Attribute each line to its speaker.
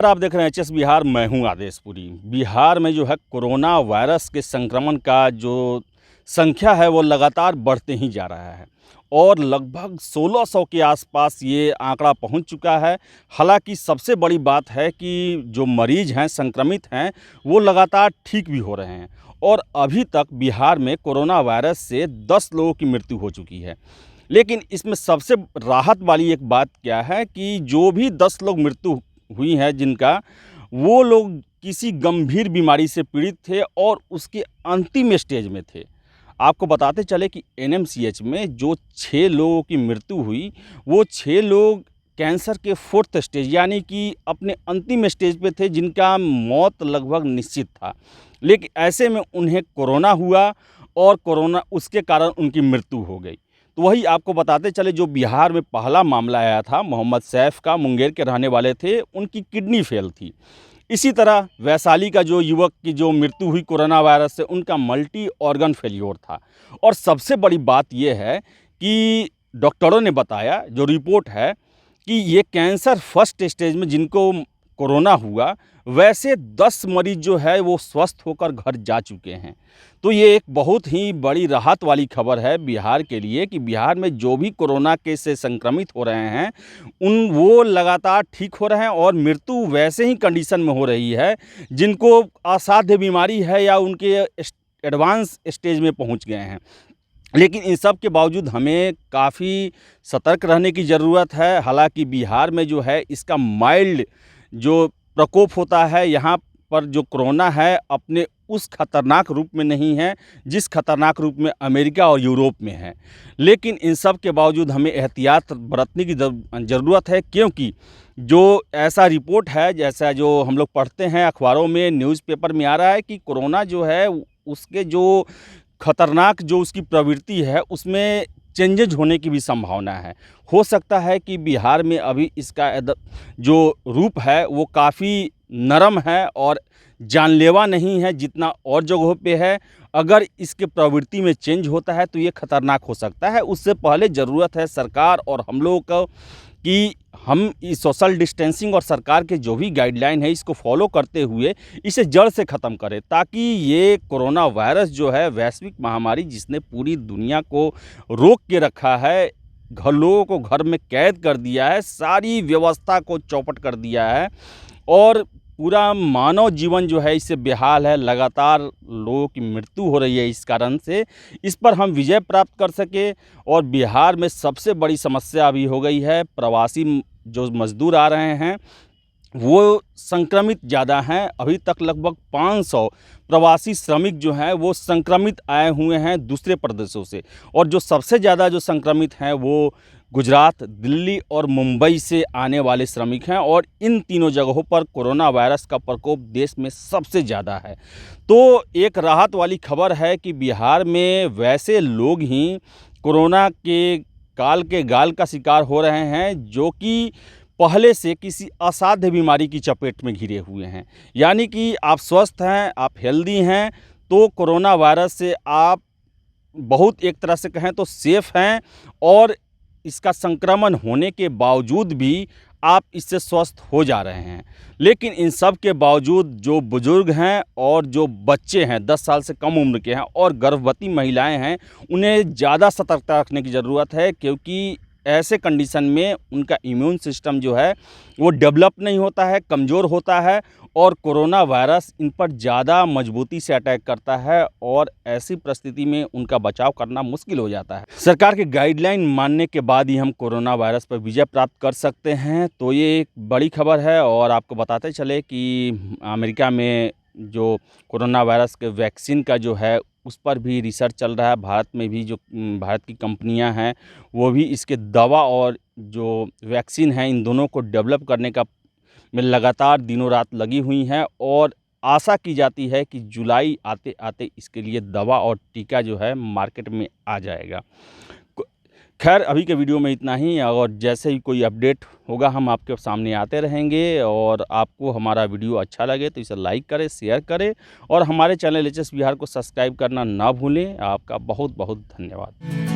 Speaker 1: नमस्कार, आप देख रहे हैं एचएस बिहार। मैं हूं आदेशपुरी। बिहार में जो है कोरोना वायरस के संक्रमण का जो संख्या है वो लगातार बढ़ते ही जा रहा है और लगभग 1600 के आसपास ये आंकड़ा पहुंच चुका है। हालांकि सबसे बड़ी बात है कि जो मरीज हैं, संक्रमित हैं, वो लगातार ठीक भी हो रहे हैं और अभी तक बिहार में कोरोना वायरस से 10 लोगों की मृत्यु हो चुकी है। लेकिन इसमें सबसे राहत वाली एक बात क्या है कि जो भी 10 लोग मृत्यु हुई है जिनका, वो लोग किसी गंभीर बीमारी से पीड़ित थे और उसके अंतिम स्टेज में थे। आपको बताते चले कि एनएमसीएच में जो 6 लोगों की मृत्यु हुई, वो 6 लोग कैंसर के 4th स्टेज यानी कि अपने अंतिम स्टेज पे थे, जिनका मौत लगभग निश्चित था। लेकिन ऐसे में उन्हें कोरोना हुआ और कोरोना उसके कारण उनकी मृत्यु हो गई। तो वही आपको बताते चले, जो बिहार में पहला मामला आया था मोहम्मद सैफ का, मुंगेर के रहने वाले थे, उनकी किडनी फेल थी। इसी तरह वैशाली का जो युवक की जो मृत्यु हुई कोरोना वायरस से, उनका मल्टी ऑर्गन फेल्योर था। और सबसे बड़ी बात यह है कि डॉक्टरों ने बताया, जो रिपोर्ट है, कि ये कैंसर 1st स्टेज में जिनको कोरोना हुआ, वैसे 10 मरीज जो है वो स्वस्थ होकर घर जा चुके हैं। तो ये एक बहुत ही बड़ी राहत वाली खबर है बिहार के लिए कि बिहार में जो भी कोरोना के से संक्रमित हो रहे हैं, वो लगातार ठीक हो रहे हैं और मृत्यु वैसे ही कंडीशन में हो रही है जिनको असाध्य बीमारी है या उनके एडवांस स्टेज में पहुंच गए हैं। लेकिन इन सब के बावजूद हमें काफ़ी सतर्क रहने की ज़रूरत है। हालांकि बिहार में जो है इसका माइल्ड जो प्रकोप होता है, यहाँ पर जो कोरोना है अपने उस खतरनाक रूप में नहीं है जिस खतरनाक रूप में अमेरिका और यूरोप में है। लेकिन इन सब के बावजूद हमें एहतियात बरतने की ज़रूरत है, क्योंकि जो ऐसा रिपोर्ट है, जैसा जो हम लोग पढ़ते हैं अखबारों में, न्यूज़पेपर में आ रहा है कि कोरोना जो है उसके जो खतरनाक जो उसकी प्रवृत्ति है, उसमें चेंजेज होने की भी संभावना है। हो सकता है कि बिहार में अभी इसका जो रूप है वो काफ़ी नरम है और जानलेवा नहीं है जितना और जगहों पे है। अगर इसके प्रवृत्ति में चेंज होता है तो ये खतरनाक हो सकता है। उससे पहले ज़रूरत है सरकार और हम लोगों को कि हम इस सोशल डिस्टेंसिंग और सरकार के जो भी गाइडलाइन है इसको फॉलो करते हुए इसे जड़ से ख़त्म करें, ताकि ये कोरोना वायरस जो है वैश्विक महामारी जिसने पूरी दुनिया को रोक के रखा है, लोगों को घर में कैद कर दिया है, सारी व्यवस्था को चौपट कर दिया है और पूरा मानव जीवन जो है इससे बेहाल है। लगातार लोगों की मृत्यु हो रही है इस कारण से। इस पर हम विजय प्राप्त कर सके। और बिहार में सबसे बड़ी समस्या अभी हो गई है, प्रवासी जो मज़दूर आ रहे हैं वो संक्रमित ज़्यादा हैं। अभी तक लगभग 500 प्रवासी श्रमिक जो हैं वो संक्रमित आए हुए हैं दूसरे प्रदेशों से। और जो सबसे ज़्यादा जो संक्रमित हैं वो गुजरात, दिल्ली और मुंबई से आने वाले श्रमिक हैं और इन तीनों जगहों पर कोरोना वायरस का प्रकोप देश में सबसे ज़्यादा है। तो एक राहत वाली खबर है कि बिहार में वैसे लोग ही कोरोना के काल के गाल का शिकार हो रहे हैं जो कि पहले से किसी असाध्य बीमारी की चपेट में घिरे हुए हैं। यानी कि आप स्वस्थ हैं, आप हेल्दी हैं, तो कोरोना वायरस से आप बहुत एक तरह से कहें तो सेफ़ हैं और इसका संक्रमण होने के बावजूद भी आप इससे स्वस्थ हो जा रहे हैं। लेकिन इन सब के बावजूद जो बुज़ुर्ग हैं और जो बच्चे हैं 10 साल से कम उम्र के हैं और गर्भवती महिलाएं हैं, उन्हें ज़्यादा सतर्कता रखने की ज़रूरत है, क्योंकि ऐसे कंडीशन में उनका इम्यून सिस्टम जो है वो डेवलप नहीं होता है, कमज़ोर होता है और कोरोना वायरस इन पर ज़्यादा मजबूती से अटैक करता है और ऐसी परिस्थिति में उनका बचाव करना मुश्किल हो जाता है। सरकार के गाइडलाइन मानने के बाद ही हम कोरोना वायरस पर विजय प्राप्त कर सकते हैं। तो ये एक बड़ी खबर है। और आपको बताते चले कि अमेरिका में जो कोरोना वायरस के वैक्सीन का जो है उस पर भी रिसर्च चल रहा है। भारत में भी जो भारत की कंपनियां हैं वो भी इसके दवा और जो वैक्सीन है इन दोनों को डेवलप करने का में लगातार दिनों रात लगी हुई हैं और आशा की जाती है कि जुलाई आते आते इसके लिए दवा और टीका जो है मार्केट में आ जाएगा। खैर, अभी के वीडियो में इतना ही और जैसे ही कोई अपडेट होगा हम आपके सामने आते रहेंगे। और आपको हमारा वीडियो अच्छा लगे तो इसे लाइक करें, शेयर करें और हमारे चैनल एचएस बिहार को सब्सक्राइब करना ना भूलें। आपका बहुत बहुत धन्यवाद।